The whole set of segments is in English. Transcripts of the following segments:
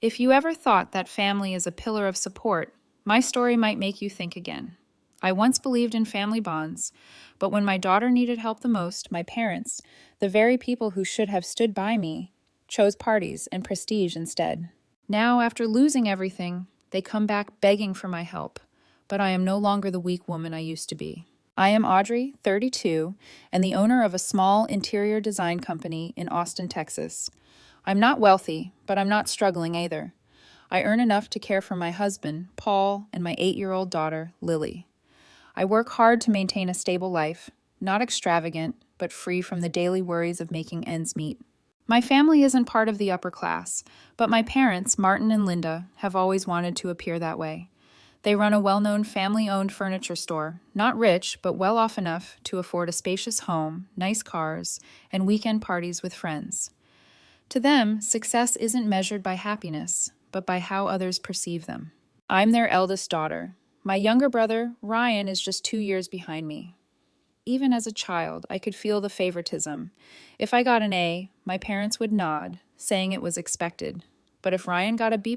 If you ever thought that family is a pillar of support, my story might make you think again. I once believed in family bonds, but when my daughter needed help the most, my parents, the very people who should have stood by me, chose parties and prestige instead. Now, after losing everything, they come back begging for my help, but I am no longer the weak woman I used to be. I am Audrey, 32, and the owner of a small interior design company in Austin, Texas. I'm not wealthy, but I'm not struggling either. I earn enough to care for my husband, Paul, and my 8-year-old daughter, Lily. I work hard to maintain a stable life, not extravagant, but free from the daily worries of making ends meet. My family isn't part of the upper class, but my parents, Martin and Linda, have always wanted to appear that way. They run a well-known family-owned furniture store, not rich, but well off enough to afford a spacious home, nice cars, and weekend parties with friends. To them, success isn't measured by happiness, but by how others perceive them. I'm their eldest daughter. My younger brother, Ryan, is just 2 years behind me. Even as a child, I could feel the favoritism. If I got an A, my parents would nod, saying it was expected. But if Ryan got a B+,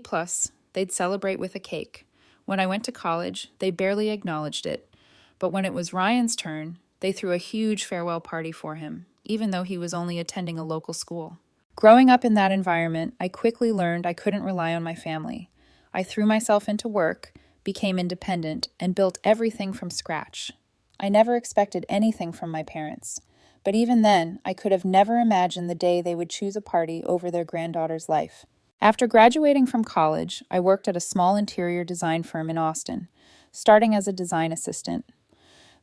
they'd celebrate with a cake. When I went to college, they barely acknowledged it. But when it was Ryan's turn, they threw a huge farewell party for him, even though he was only attending a local school. Growing up in that environment, I quickly learned I couldn't rely on my family. I threw myself into work, became independent, and built everything from scratch. I never expected anything from my parents, but even then, I could have never imagined the day they would choose a party over their granddaughter's life. After graduating from college, I worked at a small interior design firm in Austin, starting as a design assistant.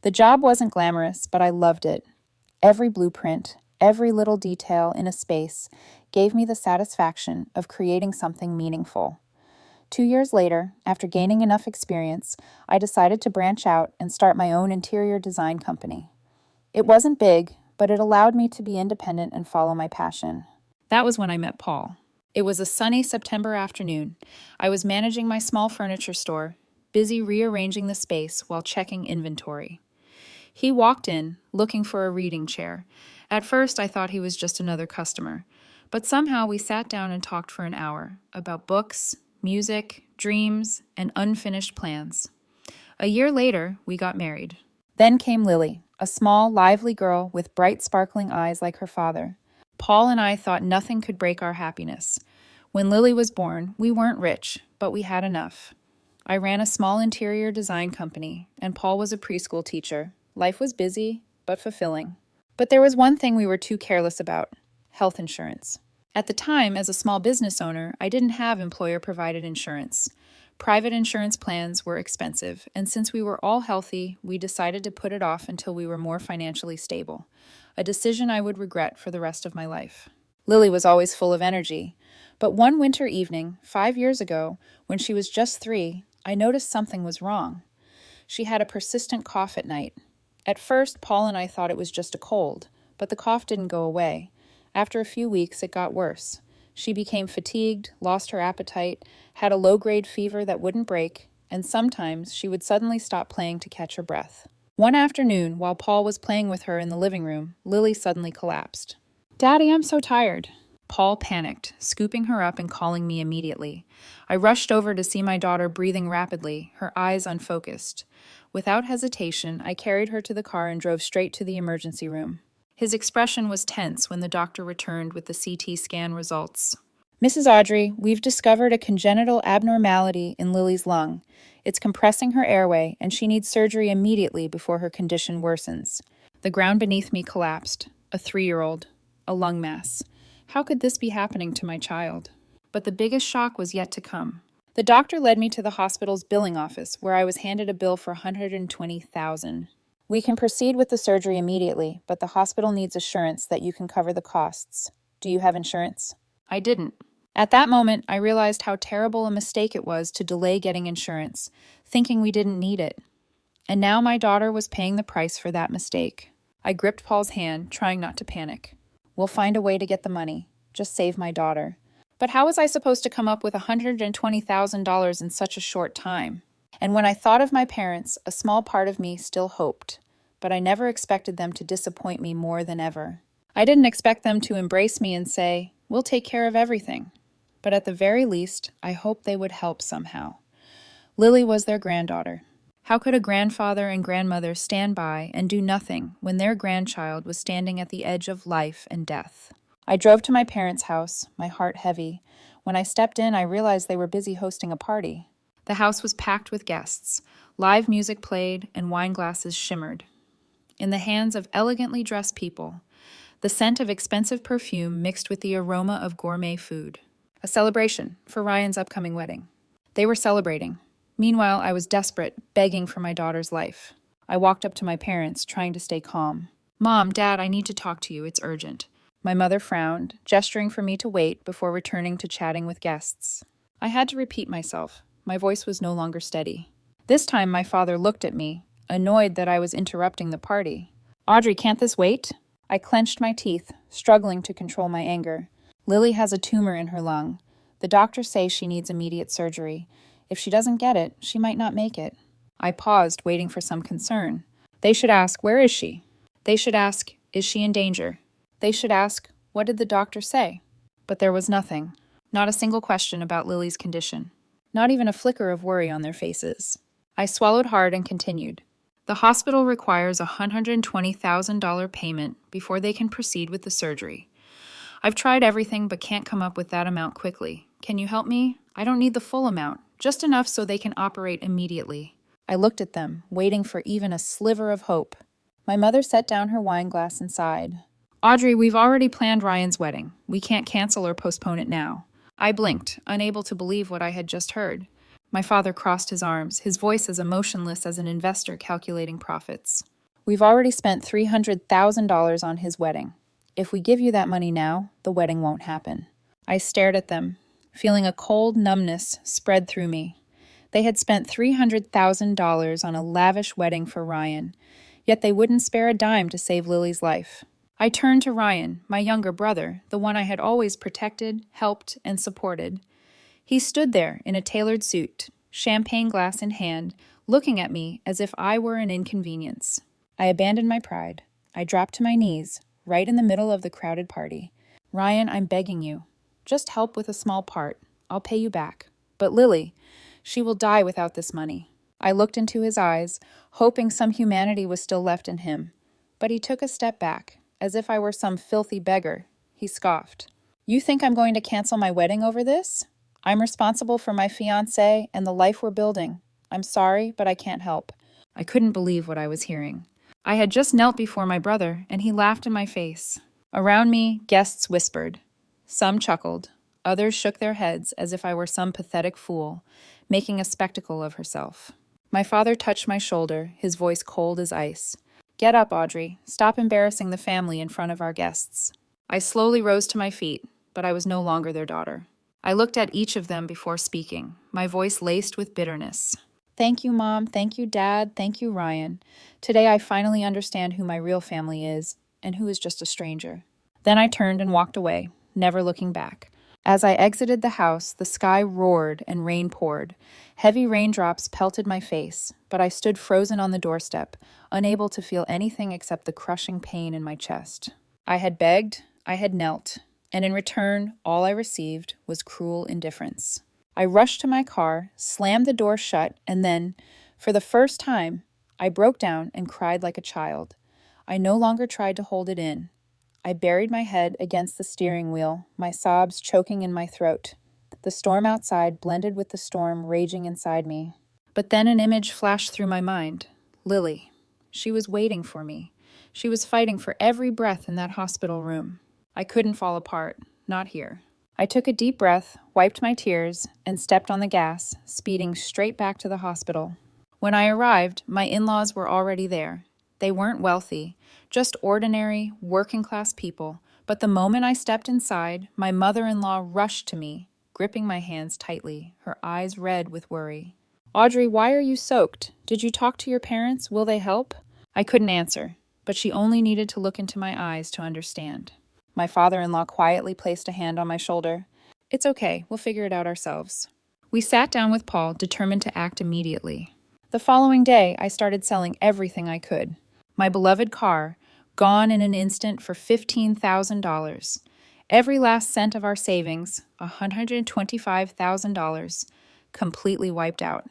The job wasn't glamorous, but I loved it. Every blueprint, every little detail in a space gave me the satisfaction of creating something meaningful. 2 years later, after gaining enough experience, I decided to branch out and start my own interior design company. It wasn't big, but it allowed me to be independent and follow my passion. That was when I met Paul. It was a sunny September afternoon. I was managing my small furniture store, busy rearranging the space while checking inventory. He walked in, looking for a reading chair. At first, I thought he was just another customer, but somehow we sat down and talked for an hour about books, music, dreams, and unfinished plans. A year later, we got married. Then came Lily, a small, lively girl with bright, sparkling eyes like her father. Paul and I thought nothing could break our happiness. When Lily was born, we weren't rich, but we had enough. I ran a small interior design company, and Paul was a preschool teacher. Life was busy, but fulfilling. But there was one thing we were too careless about: health insurance. At the time, as a small business owner, I didn't have employer-provided insurance. Private insurance plans were expensive, and since we were all healthy, we decided to put it off until we were more financially stable, a decision I would regret for the rest of my life. Lily was always full of energy, but one winter evening, 5 years ago, when she was just 3, I noticed something was wrong. She had a persistent cough at night. At first, Paul and I thought it was just a cold, but the cough didn't go away. After a few weeks, it got worse. She became fatigued, lost her appetite, had a low-grade fever that wouldn't break, and sometimes she would suddenly stop playing to catch her breath. One afternoon, while Paul was playing with her in the living room, Lily suddenly collapsed. "Daddy, I'm so tired." Paul panicked, scooping her up and calling me immediately. I rushed over to see my daughter breathing rapidly, her eyes unfocused. Without hesitation, I carried her to the car and drove straight to the emergency room. His expression was tense when the doctor returned with the CT scan results. "Mrs. Audrey, we've discovered a congenital abnormality in Lily's lung. It's compressing her airway, and she needs surgery immediately before her condition worsens." The ground beneath me collapsed. A 3-year-old. A lung mass. How could this be happening to my child? But the biggest shock was yet to come. The doctor led me to the hospital's billing office, where I was handed a bill for $120,000. "We can proceed with the surgery immediately, but the hospital needs assurance that you can cover the costs. Do you have insurance?" I didn't. At that moment, I realized how terrible a mistake it was to delay getting insurance, thinking we didn't need it. And now my daughter was paying the price for that mistake. I gripped Paul's hand, trying not to panic. "We'll find a way to get the money. Just save my daughter." But how was I supposed to come up with $120,000 in such a short time? And when I thought of my parents, a small part of me still hoped. But I never expected them to disappoint me more than ever. I didn't expect them to embrace me and say, "We'll take care of everything." but at the very least, I hoped they would help somehow. Lily was their granddaughter. How could a grandfather and grandmother stand by and do nothing when their grandchild was standing at the edge of life and death? I drove to my parents' house, my heart heavy. When I stepped in, I realized they were busy hosting a party. The house was packed with guests. Live music played and wine glasses shimmered. In the hands of elegantly dressed people, the scent of expensive perfume mixed with the aroma of gourmet food. A celebration for Ryan's upcoming wedding. They were celebrating. Meanwhile, I was desperate, begging for my daughter's life. I walked up to my parents, trying to stay calm. "Mom, Dad, I need to talk to you. It's urgent." My mother frowned, gesturing for me to wait before returning to chatting with guests. I had to repeat myself. My voice was no longer steady. This time, my father looked at me, annoyed that I was interrupting the party. "Audrey, can't this wait?" I clenched my teeth, struggling to control my anger. "Lily has a tumor in her lung. The doctors say she needs immediate surgery. If she doesn't get it, she might not make it." I paused, waiting for some concern. They should ask, "Where is she?" They should ask, "Is she in danger?" They should ask, "What did the doctor say?" But there was nothing. Not a single question about Lily's condition. Not even a flicker of worry on their faces. I swallowed hard and continued. "The hospital requires a $120,000 payment before they can proceed with the surgery. I've tried everything but can't come up with that amount quickly. Can you help me? I don't need the full amount, just enough so they can operate immediately." I looked at them, waiting for even a sliver of hope. My mother set down her wine glass and sighed. "Audrey, we've already planned Ryan's wedding. We can't cancel or postpone it now." I blinked, unable to believe what I had just heard. My father crossed his arms, his voice as emotionless as an investor calculating profits. "We've already spent $300,000 on his wedding. If we give you that money now, the wedding won't happen." I stared at them, feeling a cold numbness spread through me. They had spent $300,000 on a lavish wedding for Ryan, yet they wouldn't spare a dime to save Lily's life. I turned to Ryan, my younger brother, the one I had always protected, helped, and supported. He stood there in a tailored suit, champagne glass in hand, looking at me as if I were an inconvenience. I abandoned my pride. I dropped to my knees, right in the middle of the crowded party. "Ryan, I'm begging you. Just help with a small part. I'll pay you back. But Lily, she will die without this money." I looked into his eyes, hoping some humanity was still left in him. But he took a step back, as if I were some filthy beggar. He scoffed. "You think I'm going to cancel my wedding over this? I'm responsible for my fiancé and the life we're building. I'm sorry, but I can't help." I couldn't believe what I was hearing. I had just knelt before my brother, and he laughed in my face. Around me, guests whispered. Some chuckled. Others shook their heads as if I were some pathetic fool, making a spectacle of herself. My father touched my shoulder, his voice cold as ice. "Get up, Audrey. Stop embarrassing the family in front of our guests." I slowly rose to my feet, but I was no longer their daughter. I looked at each of them before speaking, my voice laced with bitterness. "Thank you, Mom. Thank you, Dad. Thank you, Ryan. Today I finally understand who my real family is, and who is just a stranger." Then I turned and walked away, never looking back. As I exited the house, the sky roared and rain poured. Heavy raindrops pelted my face, but I stood frozen on the doorstep, unable to feel anything except the crushing pain in my chest. I had begged, I had knelt, and in return, all I received was cruel indifference. I rushed to my car, slammed the door shut, and then, for the first time, I broke down and cried like a child. I no longer tried to hold it in. I buried my head against the steering wheel, my sobs choking in my throat. The storm outside blended with the storm raging inside me. But then an image flashed through my mind. Lily. She was waiting for me. She was fighting for every breath in that hospital room. I couldn't fall apart. Not here. I took a deep breath, wiped my tears, and stepped on the gas, speeding straight back to the hospital. When I arrived, my in-laws were already there. They weren't wealthy, just ordinary, working-class people, but the moment I stepped inside, my mother-in-law rushed to me, gripping my hands tightly, her eyes red with worry. "Audrey, why are you soaked? Did you talk to your parents? Will they help?" I couldn't answer, but she only needed to look into my eyes to understand. My father-in-law quietly placed a hand on my shoulder. "It's okay, we'll figure it out ourselves." We sat down with Paul, determined to act immediately. The following day, I started selling everything I could. My beloved car, gone in an instant for $15,000. Every last cent of our savings, $125,000, completely wiped out.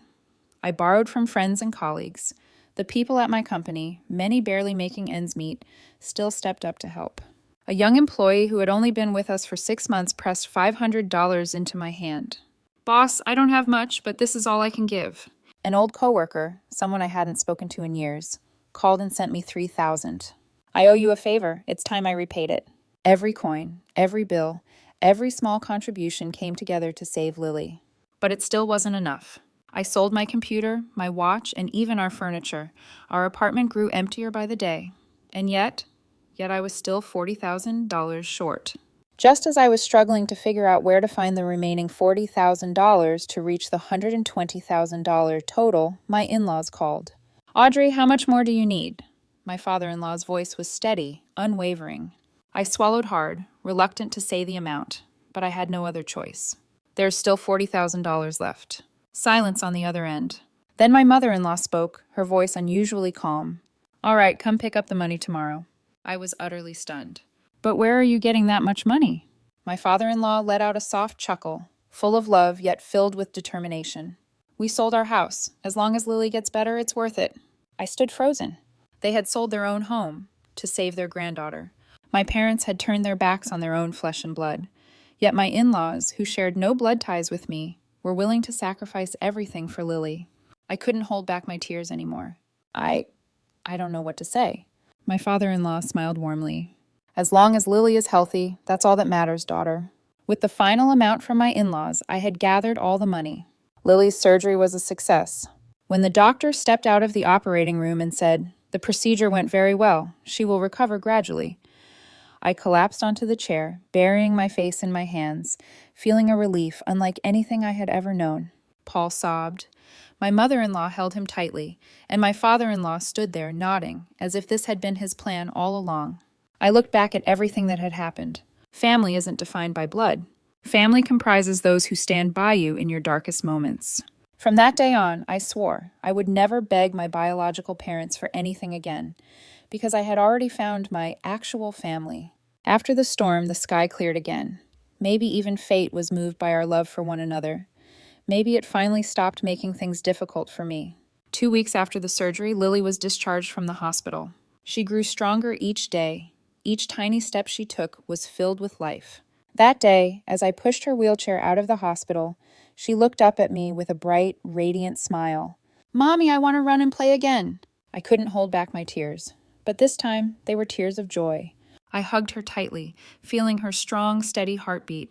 I borrowed from friends and colleagues. The people at my company, many barely making ends meet, still stepped up to help. A young employee who had only been with us for 6 months pressed $500 into my hand. "Boss, I don't have much, but this is all I can give." An old coworker, someone I hadn't spoken to in years, called and sent me $3,000. "I owe you a favor. It's time I repaid it." Every coin, every bill, every small contribution came together to save Lily. But it still wasn't enough. I sold my computer, my watch, and even our furniture. Our apartment grew emptier by the day. And yet I was still $40,000 short. Just as I was struggling to figure out where to find the remaining $40,000 to reach the $120,000 total, my in-laws called. "Audrey, how much more do you need?" My father-in-law's voice was steady, unwavering. I swallowed hard, reluctant to say the amount, but I had no other choice. "There's still $40,000 left." Silence on the other end. Then my mother-in-law spoke, her voice unusually calm. "All right, come pick up the money tomorrow." I was utterly stunned. "But where are you getting that much money?" My father-in-law let out a soft chuckle, full of love yet filled with determination. "We sold our house. As long as Lily gets better, it's worth it." I stood frozen. They had sold their own home to save their granddaughter. My parents had turned their backs on their own flesh and blood. Yet my in-laws, who shared no blood ties with me, were willing to sacrifice everything for Lily. I couldn't hold back my tears anymore. I don't know what to say. My father-in-law smiled warmly. "As long as Lily is healthy, that's all that matters, daughter." With the final amount from my in-laws, I had gathered all the money. Lily's surgery was a success. When the doctor stepped out of the operating room and said, "The procedure went very well. She will recover gradually," I collapsed onto the chair, burying my face in my hands, feeling a relief unlike anything I had ever known. Paul sobbed. My mother-in-law held him tightly, and my father-in-law stood there nodding, as if this had been his plan all along. I looked back at everything that had happened. Family isn't defined by blood. Family comprises those who stand by you in your darkest moments. From that day on, I swore I would never beg my biological parents for anything again, because I had already found my actual family. After the storm, the sky cleared again. Maybe even fate was moved by our love for one another. Maybe it finally stopped making things difficult for me. 2 weeks after the surgery, Lily was discharged from the hospital. She grew stronger each day. Each tiny step she took was filled with life. That day, as I pushed her wheelchair out of the hospital, she looked up at me with a bright, radiant smile. "Mommy, I want to run and play again." I couldn't hold back my tears, but this time they were tears of joy. I hugged her tightly, feeling her strong, steady heartbeat.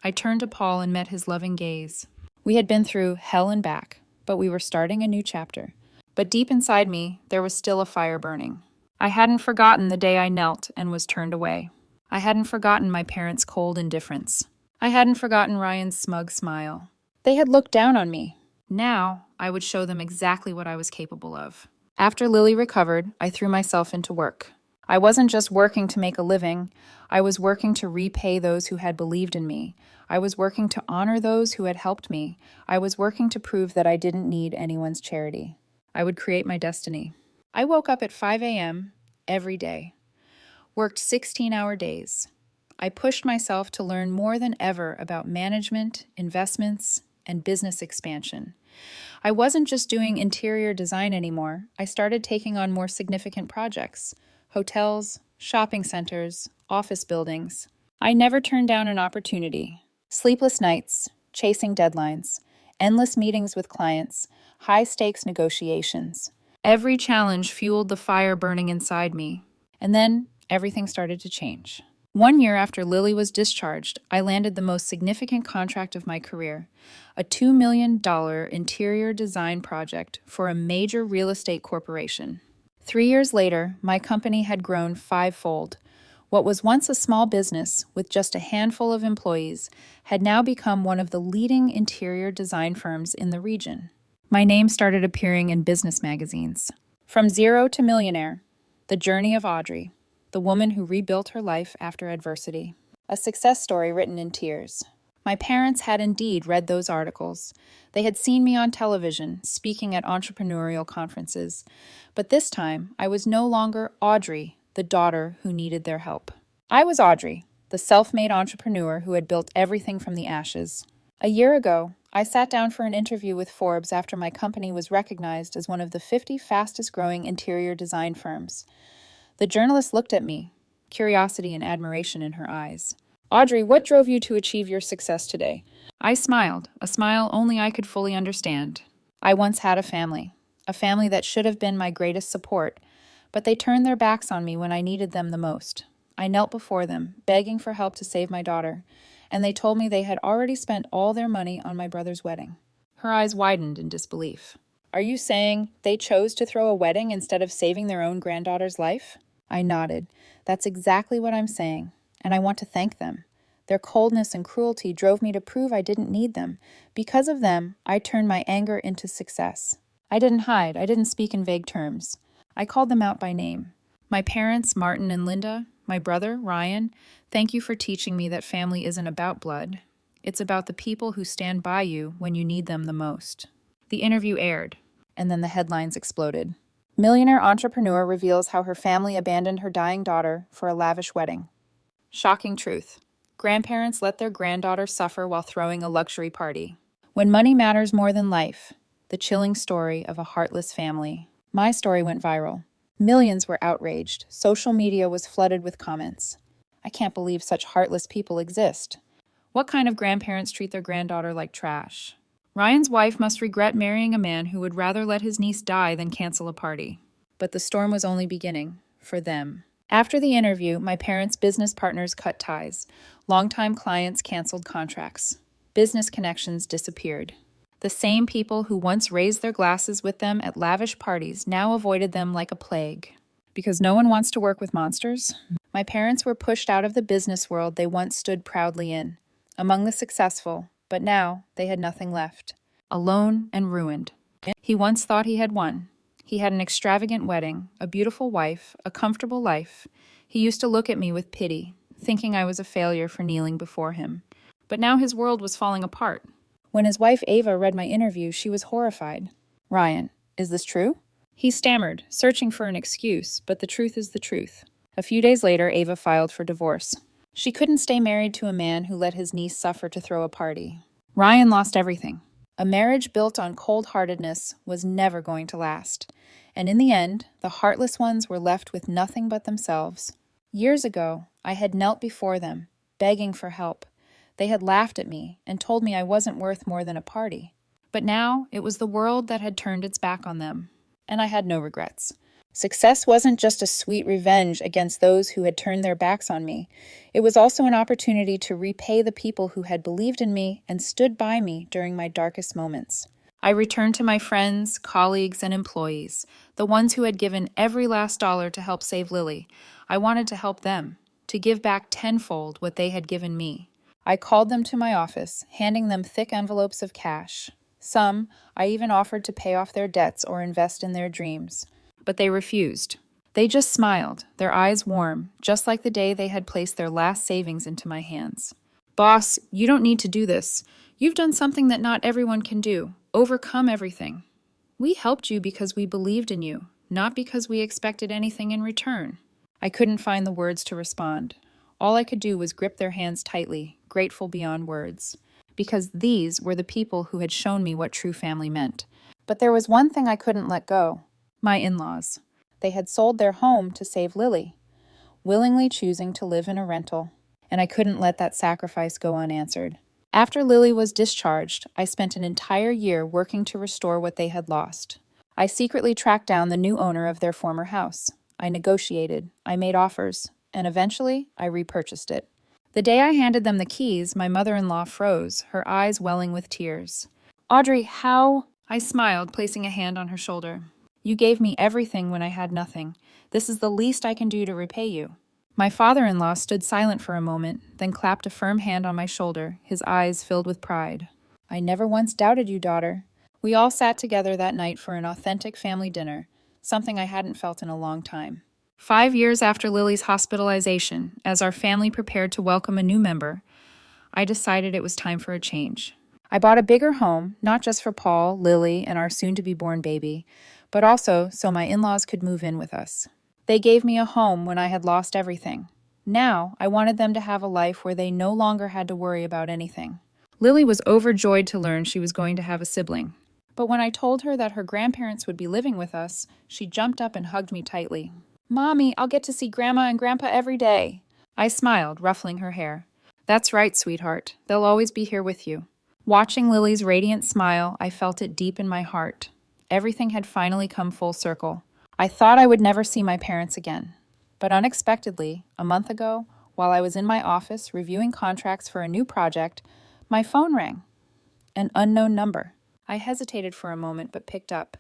I turned to Paul and met his loving gaze. We had been through hell and back, but we were starting a new chapter. But deep inside me, there was still a fire burning. I hadn't forgotten the day I knelt and was turned away. I hadn't forgotten my parents' cold indifference. I hadn't forgotten Ryan's smug smile. They had looked down on me. Now, I would show them exactly what I was capable of. After Lily recovered, I threw myself into work. I wasn't just working to make a living. I was working to repay those who had believed in me. I was working to honor those who had helped me. I was working to prove that I didn't need anyone's charity. I would create my destiny. I woke up at 5 a.m. every day, worked 16-hour days. I pushed myself to learn more than ever about management, investments, and business expansion. I wasn't just doing interior design anymore. I started taking on more significant projects: hotels, shopping centers, office buildings. I never turned down an opportunity. Sleepless nights, chasing deadlines, endless meetings with clients, high-stakes negotiations. Every challenge fueled the fire burning inside me. And then everything started to change. 1 year after Lily was discharged, I landed the most significant contract of my career, a $2 million interior design project for a major real estate corporation. 3 years later, my company had grown fivefold. What was once a small business with just a handful of employees had now become one of the leading interior design firms in the region. My name started appearing in business magazines. From Zero to Millionaire, The Journey of Audrey, the woman who rebuilt her life after adversity. A success story written in tears. My parents had indeed read those articles. They had seen me on television, speaking at entrepreneurial conferences. But this time, I was no longer Audrey, the daughter who needed their help. I was Audrey, the self-made entrepreneur who had built everything from the ashes. A year ago, I sat down for an interview with Forbes after my company was recognized as one of the 50 fastest-growing interior design firms. The journalist looked at me, curiosity and admiration in her eyes. "Audrey, what drove you to achieve your success today?" I smiled, a smile only I could fully understand. I once had a family that should have been my greatest support, but they turned their backs on me when I needed them the most. I knelt before them, begging for help to save my daughter, and they told me they had already spent all their money on my brother's wedding. Her eyes widened in disbelief. "Are you saying they chose to throw a wedding instead of saving their own granddaughter's life?" I nodded. "That's exactly what I'm saying, and I want to thank them. Their coldness and cruelty drove me to prove I didn't need them. Because of them, I turned my anger into success." I didn't hide. I didn't speak in vague terms. I called them out by name. My parents, Martin and Linda, my brother, Ryan, thank you for teaching me that family isn't about blood. It's about the people who stand by you when you need them the most. The interview aired, and then the headlines exploded. Millionaire entrepreneur reveals how her family abandoned her dying daughter for a lavish wedding. Shocking truth. Grandparents let their granddaughter suffer while throwing a luxury party. When money matters more than life, the chilling story of a heartless family. My story went viral. Millions were outraged. Social media was flooded with comments. I can't believe such heartless people exist. What kind of grandparents treat their granddaughter like trash? Ryan's wife must regret marrying a man who would rather let his niece die than cancel a party. But the storm was only beginning, for them. After the interview, my parents' business partners cut ties. Longtime clients canceled contracts. Business connections disappeared. The same people who once raised their glasses with them at lavish parties now avoided them like a plague. Because no one wants to work with monsters? My parents were pushed out of the business world they once stood proudly in, among the successful, but now they had nothing left. Alone and ruined. He once thought he had won. He had an extravagant wedding, a beautiful wife, a comfortable life. He used to look at me with pity, thinking I was a failure for kneeling before him. But now his world was falling apart. When his wife Ava read my interview, she was horrified. "Ryan, is this true?" He stammered, searching for an excuse, but the truth is the truth. A few days later, Ava filed for divorce. She couldn't stay married to a man who let his niece suffer to throw a party. Ryan lost everything. A marriage built on cold-heartedness was never going to last. And in the end, the heartless ones were left with nothing but themselves. Years ago, I had knelt before them, begging for help. They had laughed at me and told me I wasn't worth more than a party. But now, it was the world that had turned its back on them. And I had no regrets. Success wasn't just a sweet revenge against those who had turned their backs on me. It was also an opportunity to repay the people who had believed in me and stood by me during my darkest moments. I returned to my friends, colleagues, and employees, the ones who had given every last dollar to help save Lily. I wanted to help them, to give back tenfold what they had given me. I called them to my office, handing them thick envelopes of cash. Some, I even offered to pay off their debts or invest in their dreams. But they refused. They just smiled, their eyes warm, just like the day they had placed their last savings into my hands. "Boss, you don't need to do this. You've done something that not everyone can do. Overcome everything. We helped you because we believed in you, not because we expected anything in return." I couldn't find the words to respond. All I could do was grip their hands tightly, grateful beyond words. Because these were the people who had shown me what true family meant. But there was one thing I couldn't let go. My in-laws. They had sold their home to save Lily, willingly choosing to live in a rental. And I couldn't let that sacrifice go unanswered. After Lily was discharged, I spent an entire year working to restore what they had lost. I secretly tracked down the new owner of their former house. I negotiated, I made offers, and eventually I repurchased it. The day I handed them the keys, my mother-in-law froze, her eyes welling with tears. "Audrey, how?" I smiled, placing a hand on her shoulder. "You gave me everything when I had nothing. This is the least I can do to repay you." My father-in-law stood silent for a moment, then clapped a firm hand on my shoulder, his eyes filled with pride. "I never once doubted you, daughter." We all sat together that night for an authentic family dinner, something I hadn't felt in a long time. 5 years after Lily's hospitalization, as our family prepared to welcome a new member, I decided it was time for a change. I bought a bigger home, not just for Paul, Lily, and our soon-to-be-born baby, but also so my in-laws could move in with us. They gave me a home when I had lost everything. Now, I wanted them to have a life where they no longer had to worry about anything. Lily was overjoyed to learn she was going to have a sibling. But when I told her that her grandparents would be living with us, she jumped up and hugged me tightly. "Mommy, I'll get to see Grandma and Grandpa every day." I smiled, ruffling her hair. "That's right, sweetheart. They'll always be here with you." Watching Lily's radiant smile, I felt it deep in my heart. Everything had finally come full circle. I thought I would never see my parents again. But unexpectedly, a month ago, while I was in my office reviewing contracts for a new project, my phone rang. An unknown number. I hesitated for a moment but picked up.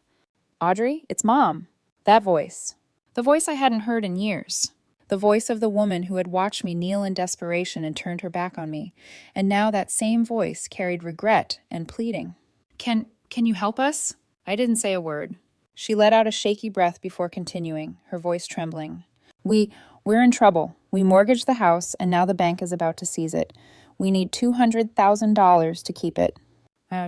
"Audrey, it's Mom." That voice. The voice I hadn't heard in years. The voice of the woman who had watched me kneel in desperation and turned her back on me. And now that same voice carried regret and pleading. Can you help us?" I didn't say a word. She let out a shaky breath before continuing, her voice trembling. We're in trouble. We mortgaged the house, and now the bank is about to seize it. We need $200,000 to keep it."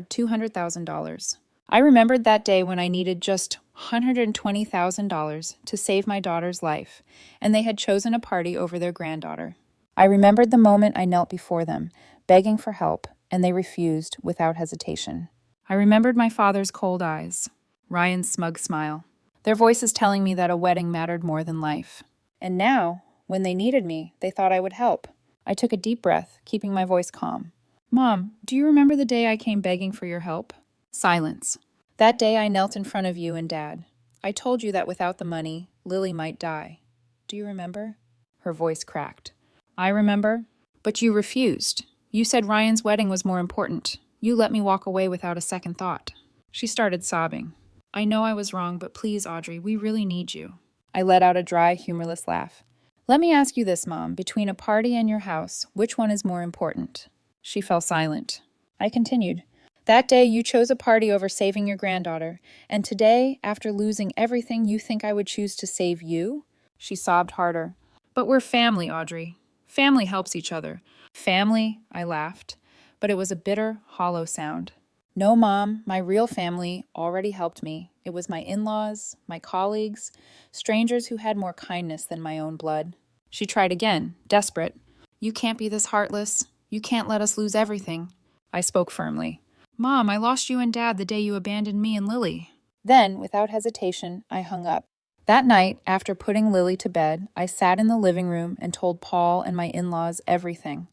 $200,000. I remembered that day when I needed just $120,000 to save my daughter's life, and they had chosen a party over their granddaughter. I remembered the moment I knelt before them, begging for help, and they refused without hesitation. I remembered my father's cold eyes, Ryan's smug smile, their voices telling me that a wedding mattered more than life. And now, when they needed me, they thought I would help. I took a deep breath, keeping my voice calm. "Mom, do you remember the day I came begging for your help?" Silence. "That day I knelt in front of you and Dad. I told you that without the money, Lily might die. Do you remember?" Her voice cracked. "I remember. But you refused. You said Ryan's wedding was more important. You let me walk away without a second thought." She started sobbing. "I know I was wrong, but please, Audrey, we really need you." I let out a dry, humorless laugh. "Let me ask you this, Mom. Between a party and your house, which one is more important?" She fell silent. I continued. "That day you chose a party over saving your granddaughter, and today, after losing everything, you think I would choose to save you?" She sobbed harder. "But we're family, Audrey. Family helps each other." "Family?" I laughed, but it was a bitter, hollow sound. "No, Mom, my real family already helped me. It was my in-laws, my colleagues, strangers who had more kindness than my own blood." She tried again, desperate. "You can't be this heartless. You can't let us lose everything." I spoke firmly. "Mom, I lost you and Dad the day you abandoned me and Lily." Then, without hesitation, I hung up. That night, after putting Lily to bed, I sat in the living room and told Paul and my in-laws everything.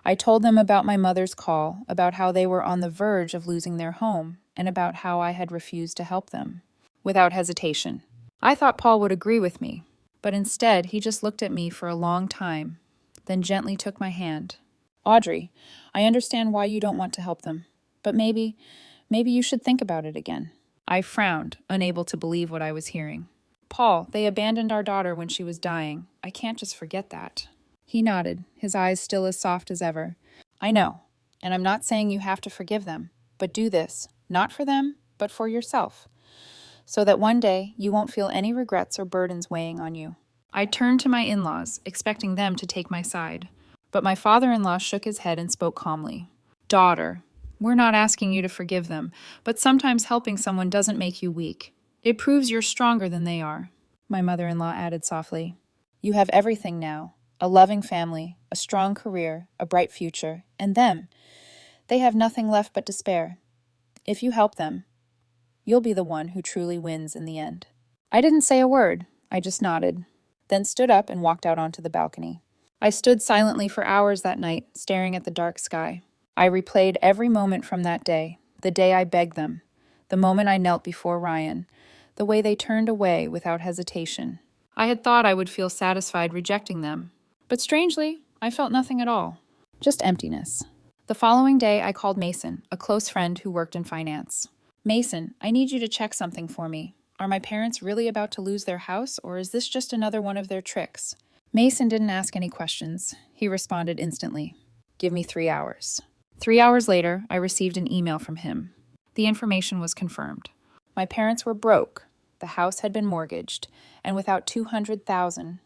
I told them about my mother's call, about how they were on the verge of losing their home, and about how I had refused to help them. Without hesitation. I thought Paul would agree with me, but instead he just looked at me for a long time, then gently took my hand. "Audrey, I understand why you don't want to help them, but maybe you should think about it again." I frowned, unable to believe what I was hearing. "Paul, they abandoned our daughter when she was dying. I can't just forget that." He nodded, his eyes still as soft as ever. "I know, and I'm not saying you have to forgive them, but do this, not for them, but for yourself, so that one day you won't feel any regrets or burdens weighing on you." I turned to my in-laws, expecting them to take my side, but my father-in-law shook his head and spoke calmly. "Daughter, we're not asking you to forgive them, but sometimes helping someone doesn't make you weak. It proves you're stronger than they are." My mother-in-law added softly, "You have everything now. A loving family, a strong career, a bright future, and them. They have nothing left but despair. If you help them, you'll be the one who truly wins in the end." I didn't say a word. I just nodded, then stood up and walked out onto the balcony. I stood silently for hours that night, staring at the dark sky. I replayed every moment from that day, the day I begged them, the moment I knelt before Ryan, the way they turned away without hesitation. I had thought I would feel satisfied rejecting them, but strangely, I felt nothing at all, just emptiness. The following day, I called Mason, a close friend who worked in finance. "Mason, I need you to check something for me. Are my parents really about to lose their house, or is this just another one of their tricks?" Mason didn't ask any questions. He responded instantly. "Give me 3 hours." 3 hours later, I received an email from him. The information was confirmed. My parents were broke, the house had been mortgaged, and without $200,000,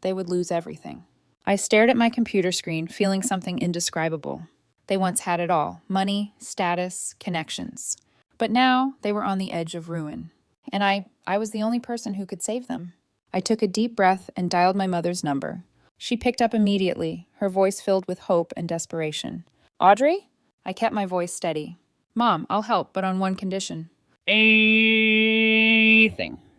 they would lose everything. I stared at my computer screen, feeling something indescribable. They once had it all: money, status, connections. But now they were on the edge of ruin. And I was the only person who could save them. I took a deep breath and dialed my mother's number. She picked up immediately, her voice filled with hope and desperation. Audrey? I kept my voice steady. Mom, I'll help, but on one condition. Anything.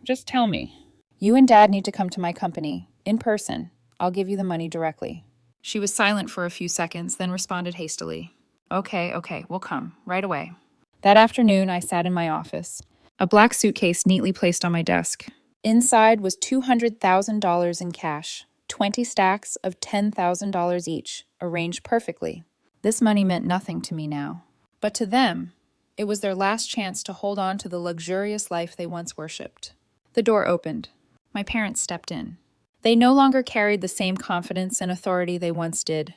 Just tell me. You and Dad need to come to my company, in person. I'll give you the money directly. She was silent for a few seconds, then responded hastily. Okay, we'll come, right away. That afternoon, I sat in my office, a black suitcase neatly placed on my desk. Inside was $200,000 in cash, 20 stacks of $10,000 each, arranged perfectly. This money meant nothing to me now. But to them, it was their last chance to hold on to the luxurious life they once worshipped. The door opened. My parents stepped in. They no longer carried the same confidence and authority they once did.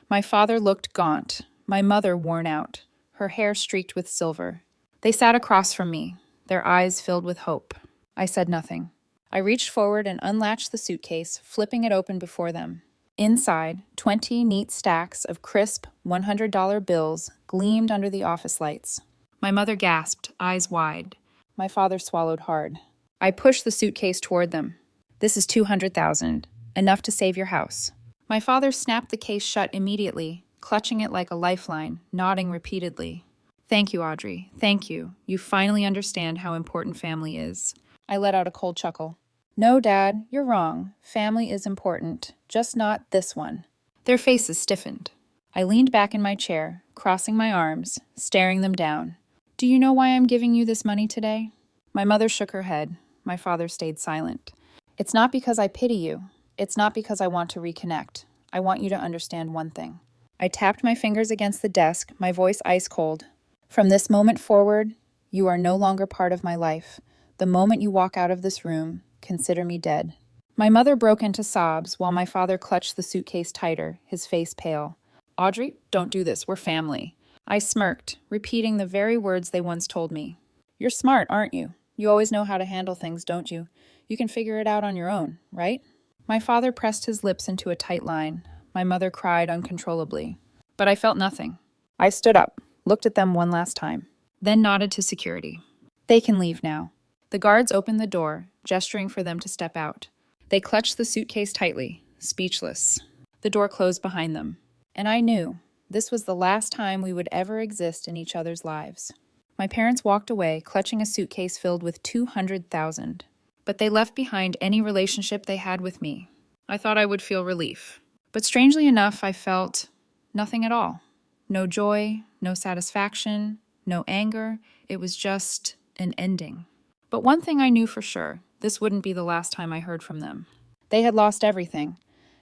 My father looked gaunt, my mother worn out, her hair streaked with silver. They sat across from me, their eyes filled with hope. I said nothing. I reached forward and unlatched the suitcase, flipping it open before them. Inside, 20 neat stacks of crisp $100 bills gleamed under the office lights. My mother gasped, eyes wide. My father swallowed hard. I pushed the suitcase toward them. This is $200,000, enough to save your house. My father snapped the case shut immediately, clutching it like a lifeline, nodding repeatedly. Thank you, Audrey. Thank you. You finally understand how important family is. I let out a cold chuckle. No, Dad, you're wrong. Family is important, just not this one. Their faces stiffened. I leaned back in my chair, crossing my arms, staring them down. Do you know why I'm giving you this money today? My mother shook her head. My father stayed silent. It's not because I pity you. It's not because I want to reconnect. I want you to understand one thing. I tapped my fingers against the desk, my voice ice cold. From this moment forward, you are no longer part of my life. The moment you walk out of this room, consider me dead. My mother broke into sobs while my father clutched the suitcase tighter, his face pale. Audrey, don't do this. We're family. I smirked, repeating the very words they once told me. You're smart, aren't you? You always know how to handle things, don't you? You can figure it out on your own, right? My father pressed his lips into a tight line. My mother cried uncontrollably. But I felt nothing. I stood up, looked at them one last time, then nodded to security. They can leave now. The guards opened the door, gesturing for them to step out. They clutched the suitcase tightly, speechless. The door closed behind them. And I knew this was the last time we would ever exist in each other's lives. My parents walked away, clutching a suitcase filled with $200,000. But they left behind any relationship they had with me. I thought I would feel relief. But strangely enough, I felt nothing at all. No joy, no satisfaction, no anger. It was just an ending. But one thing I knew for sure, this wouldn't be the last time I heard from them. They had lost everything,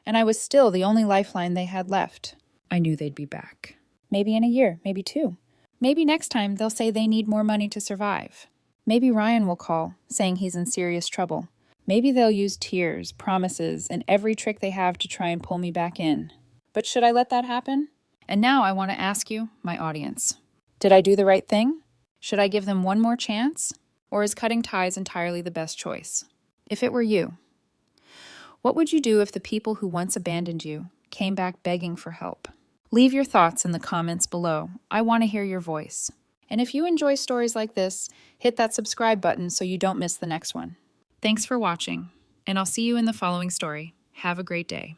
and I was still the only lifeline they had left. I knew they'd be back. Maybe in a year, maybe 2. Maybe next time they'll say they need more money to survive. Maybe Ryan will call, saying he's in serious trouble. Maybe they'll use tears, promises, and every trick they have to try and pull me back in. But should I let that happen? And now I want to ask you, my audience. Did I do the right thing? Should I give them one more chance? Or is cutting ties entirely the best choice? If it were you, what would you do if the people who once abandoned you came back begging for help? Leave your thoughts in the comments below. I want to hear your voice. And if you enjoy stories like this, hit that subscribe button so you don't miss the next one. Thanks for watching, and I'll see you in the following story. Have a great day.